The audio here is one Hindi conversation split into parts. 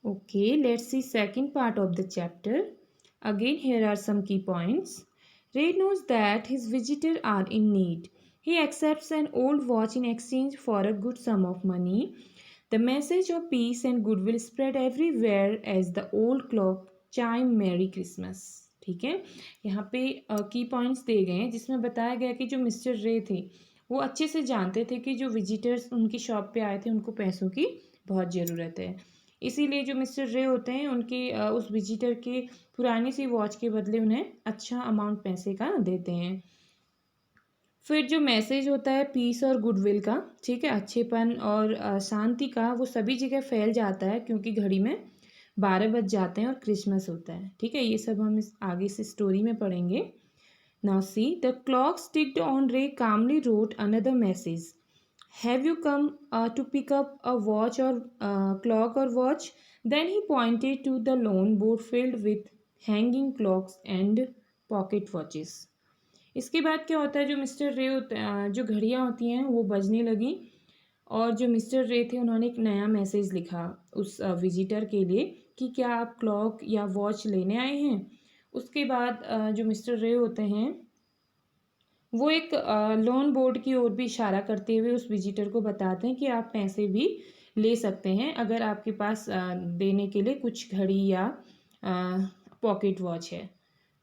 Okay, let's see second part of the chapter. Again, here are some key points. Ray knows that his visitors are in need. He accepts an old watch in exchange for a good sum of money. The message of peace and goodwill spread everywhere as the old clock chime Merry Christmas. ठीक है, यहाँ पे की पॉइंट्स दे गए हैं जिसमें बताया गया कि जो मिस्टर रे थे वो अच्छे से जानते थे कि जो विजिटर्स उनकी शॉप पे आए थे उनको पैसों की बहुत ज़रूरत है। इसीलिए जो मिस्टर रे होते हैं उनके उस विजिटर के पुरानी सी वॉच के बदले उन्हें अच्छा अमाउंट पैसे का देते हैं। फिर जो मैसेज होता है पीस और गुडविल का, ठीक है, अच्छेपन और शांति का, वो सभी जगह फैल जाता है क्योंकि घड़ी में 12 बज जाते हैं और क्रिसमस होता है। ठीक है, ये सब हम इस आगे से स्टोरी में पढ़ेंगे। Now see the clock ticked on Ray calmly wrote another message, have you come to pick up a watch or clock or watch. Then he pointed to the lone board filled with hanging clocks and pocket watches. इसके बाद क्या होता है, जो मिस्टर रे होते जो घड़ियाँ होती हैं वो बजने लगी और जो मिस्टर रे थे उन्होंने एक नया मैसेज लिखा उस विजिटर के लिए कि क्या आप क्लॉक या वॉच लेने आए हैं। उसके बाद जो मिस्टर रे होते हैं वो एक लोन बोर्ड की ओर भी इशारा करते हुए उस विजिटर को बताते हैं कि आप पैसे भी ले सकते हैं अगर आपके पास देने के लिए कुछ घड़ी या पॉकेट वॉच है।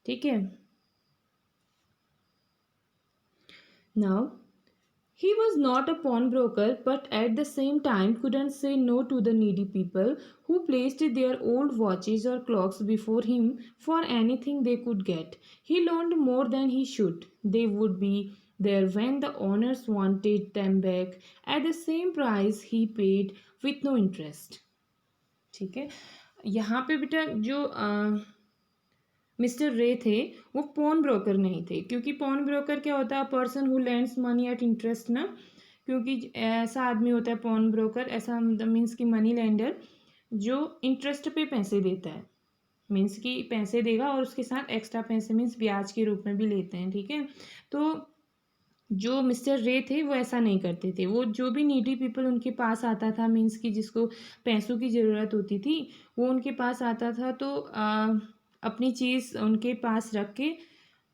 ठीक है, now he was not a pawnbroker, but at the same time couldn't say no to the needy people who placed their old watches or clocks before him for anything they could get. He loaned more than he should. They would be there when the owners wanted them back at the same price he paid with no interest. ठीक है, यहाँ पे बेटा जो मिस्टर रे थे वो पॉन ब्रोकर नहीं थे, क्योंकि पॉन ब्रोकर क्या होता है, person who lends money at interest ना, क्योंकि ऐसा आदमी होता है पॉन ब्रोकर, ऐसा मीन्स कि मनी लेंडर जो इंटरेस्ट पे पैसे देता है, मीन्स कि पैसे देगा और उसके साथ एक्स्ट्रा पैसे मीन्स ब्याज के रूप में भी लेते हैं। ठीक है, तो जो मिस्टर रे थे वो ऐसा नहीं करते थे। वो जो भी नीडी पीपल उनके पास आता था, मीन्स कि जिसको पैसों की ज़रूरत होती थी, वो उनके पास आता था तो अपनी चीज़ उनके पास रख के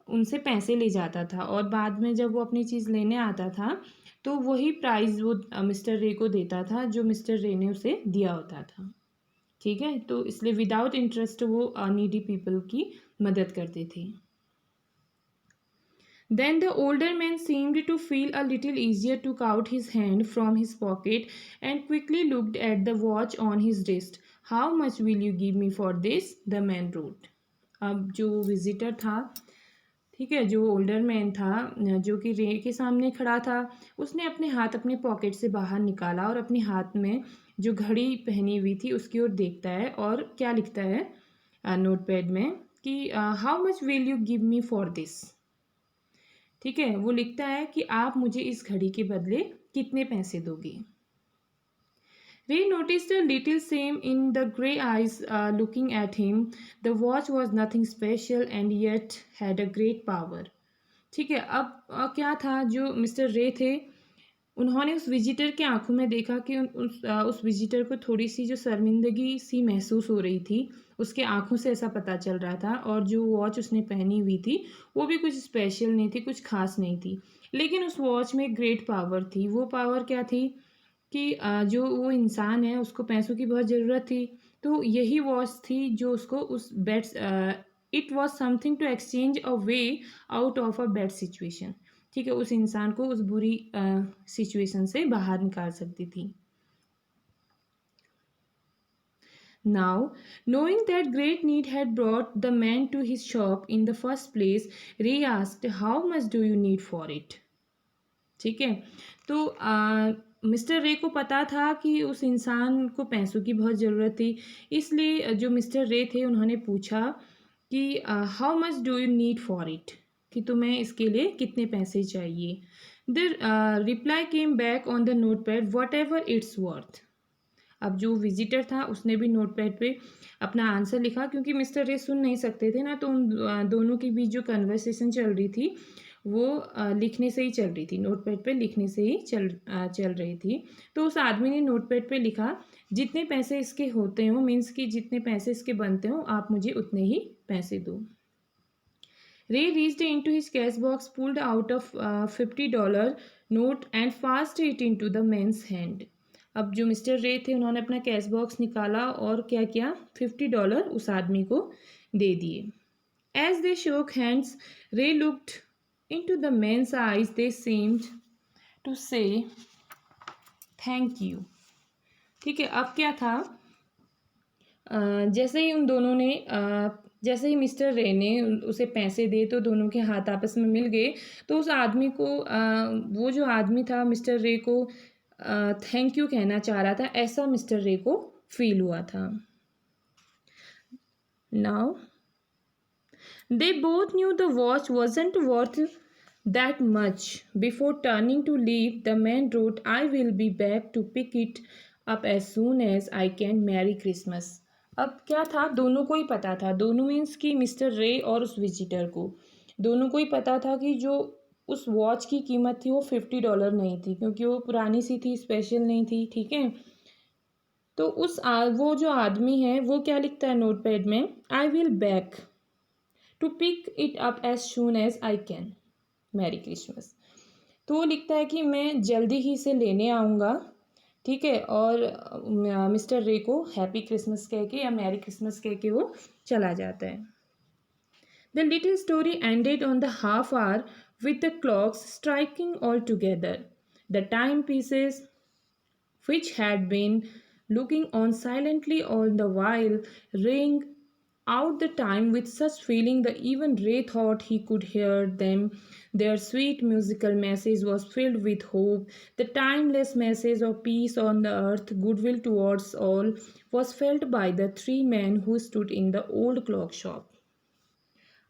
उनसे पैसे ले जाता था और बाद में जब वो अपनी चीज़ लेने आता था तो वही प्राइस वो मिस्टर रे को देता था जो मिस्टर रे ने उसे दिया होता था। ठीक है, तो इसलिए विदाउट इंटरेस्ट वो नीडी पीपल की मदद करते थे। Then the older man seemed to feel a little easier, took out his hand from his pocket and quickly looked at the watch on his wrist. How much will you give me for this? The man wrote. अब जो विजिटर था, ठीक है, जो ओल्डर मैन था जो कि रे के सामने खड़ा था, उसने अपने हाथ अपने पॉकेट से बाहर निकाला और अपने हाथ में जो घड़ी पहनी हुई थी उसकी ओर देखता है और क्या लिखता है नोटपैड में कि how much will you give me for this. ठीक है, वो लिखता है कि आप मुझे इस घड़ी के बदले कितने पैसे दोगे। Ray noticed a little shame in the grey eyes looking at him. The watch was nothing special and yet had a great power. ठीक है, अब क्या था, जो मिस्टर रे थे उन्होंने उस विजिटर के आंखों में देखा कि उस विजिटर को थोड़ी सी जो शर्मिंदगी सी महसूस हो रही थी, उसके आंखों से ऐसा पता चल रहा था। और जो वॉच उसने पहनी हुई थी वो भी कुछ स्पेशल नहीं थी, कुछ खास नहीं थी, लेकिन उस वॉच में ग्रेट पावर थी। वो पावर क्या थी कि जो वो इंसान है उसको पैसों की बहुत ज़रूरत थी, तो यही वॉच थी जो उसको उस bed, it was something to exchange a way out of a bad situation. ठीक है, उस इंसान को उस बुरी सिचुएशन से बाहर निकाल सकती थी। Now, knowing that great need had brought the man to his shop in the first place, Ray asked, "How much do you need for it?" ठीक है, तो मिस्टर रे को पता था कि उस इंसान को पैसों की बहुत ज़रूरत थी, इसलिए जो मिस्टर रे थे उन्होंने पूछा कि how much do you need for it, कि तुम्हें इसके लिए कितने पैसे चाहिए। The reply came back on the note pad, what ever its worth. अब जो विजिटर था उसने भी नोटपैड पे अपना आंसर लिखा, क्योंकि मिस्टर रे सुन नहीं सकते थे ना, तो उन दोनों के बीच जो कन्वर्सेशन चल रही थी वो लिखने से ही चल रही थी, नोटपैड पे लिखने से ही चल रही थी। तो उस आदमी ने नोटपैड पे लिखा, जितने पैसे इसके होते हों, मीन्स कि जितने पैसे इसके बनते हों, आप मुझे उतने ही पैसे दो। Ray reached into his cash box, pulled out a $50 note and passed it into the man's hand. अब जो मिस्टर रे थे उन्होंने अपना कैश बॉक्स निकाला और क्या किया, $50 उस आदमी को दे दिए। As they shook hands, Ray looked into the man's eyes. They seemed to say, "Thank you." ठीक है, अब क्या था, जैसे ही उन दोनों ने जैसे ही मिस्टर रे ने उसे पैसे दिए तो दोनों के हाथ आपस में मिल गए। तो उस आदमी को वो जो आदमी था मिस्टर रे को थैंक यू कहना चाह रहा था, ऐसा मिस्टर रे को फील हुआ था। Now they both new the watch wasn't worth that much. Before turning to leave, the man wrote, "I will be back to pick it up as soon as I can. Merry Christmas." अब क्या था, दोनों को ही पता था, दोनों मीन्स कि मिस्टर रे और उस विजिटर को, दोनों को ही पता था कि जो उस वॉच की कीमत थी वो $50 नहीं थी, क्योंकि वो पुरानी सी थी, स्पेशल नहीं थी। ठीक है, तो वो जो आदमी है वो क्या लिखता है नोटपैड में, "I will back to pick it up as soon as I can, merry Christmas." तो वो लिखता है कि मैं जल्दी ही इसे लेने आऊँगा। ठीक है, और मिस्टर रे को हैप्पी क्रिसमस कह के या मैरी क्रिसमस कह के वो चला जाता है। The little story ended on the half hour with the clocks striking all together, the time pieces which had been looking on silently all the while, rang out the time with such feeling that even Ray thought he could hear them. Their sweet musical message was filled with hope. The timeless message of peace on the earth, goodwill towards all, was felt by the three men who stood in the old clock shop.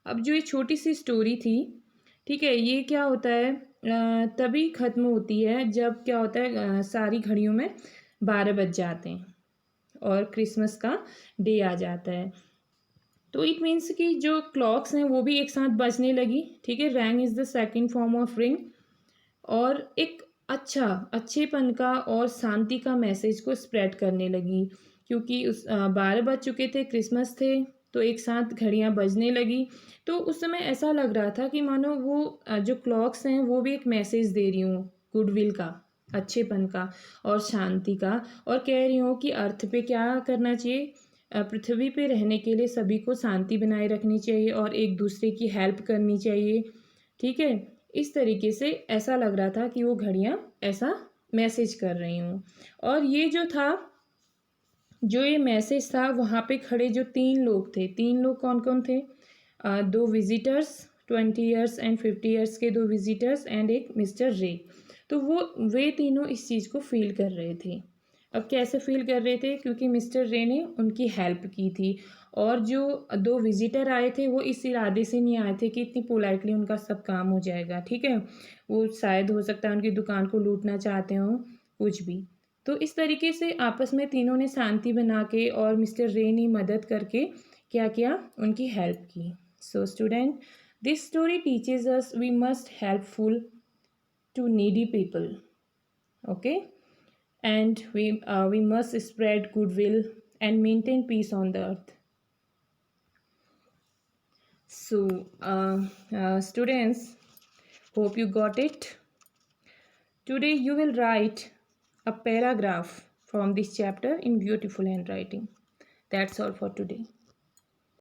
अब जो ये छोटी सी स्टोरी थी, ठीक है, ये क्या होता है, तभी ख़त्म होती है जब क्या होता है, सारी घड़ियों में 12 बज जाते हैं और क्रिसमस का डे आ जाता है। तो इट मीन्स कि जो क्लॉक्स हैं वो भी एक साथ बजने लगी। ठीक है, wrong is the second form of ring, और एक अच्छेपन का और शांति का मैसेज को स्प्रेड करने लगी, क्योंकि 12 बज चुके थे, क्रिसमस थे, तो एक साथ घड़ियाँ बजने लगी। तो उस समय ऐसा लग रहा था कि मानो वो जो क्लॉक्स हैं वो भी एक मैसेज दे रही हूँ, गुडविल का, अच्छेपन का और शांति का, और कह रही हूँ कि अर्थ पे क्या करना चाहिए, पृथ्वी पे रहने के लिए सभी को शांति बनाए रखनी चाहिए और एक दूसरे की हेल्प करनी चाहिए। ठीक है, इस तरीके से ऐसा लग रहा था कि वो घड़ियाँ ऐसा मैसेज कर रही हूँ। और ये जो था, जो ये मैसेज था, वहाँ पे खड़े जो 3 लोग थे, 3 लोग कौन कौन थे, 2 विजिटर्स, 20 ईयर्स एंड 50 ईयर्स के 2 विजिटर्स एंड एक मिस्टर रे। तो वे तीनों इस चीज़ को फील कर रहे थे। अब कैसे फील कर रहे थे, क्योंकि मिस्टर रे ने उनकी हेल्प की थी, और जो 2 विजिटर आए थे वो इस इरादे से नहीं आए थे कि इतनी पोलाइटली उनका सब काम हो जाएगा। ठीक है, वो शायद हो सकता है उनकी दुकान को लूटना चाहते हों, कुछ भी। तो इस तरीके से आपस में तीनों ने शांति बना के और मिस्टर रे ने मदद करके क्या किया, उनकी हेल्प की। So student, this story teaches us we must helpful to needy people, okay, and we must spread goodwill and maintain peace on the earth. So students, hope you got it. Today you will write a paragraph from this chapter in beautiful handwriting. That's all for today.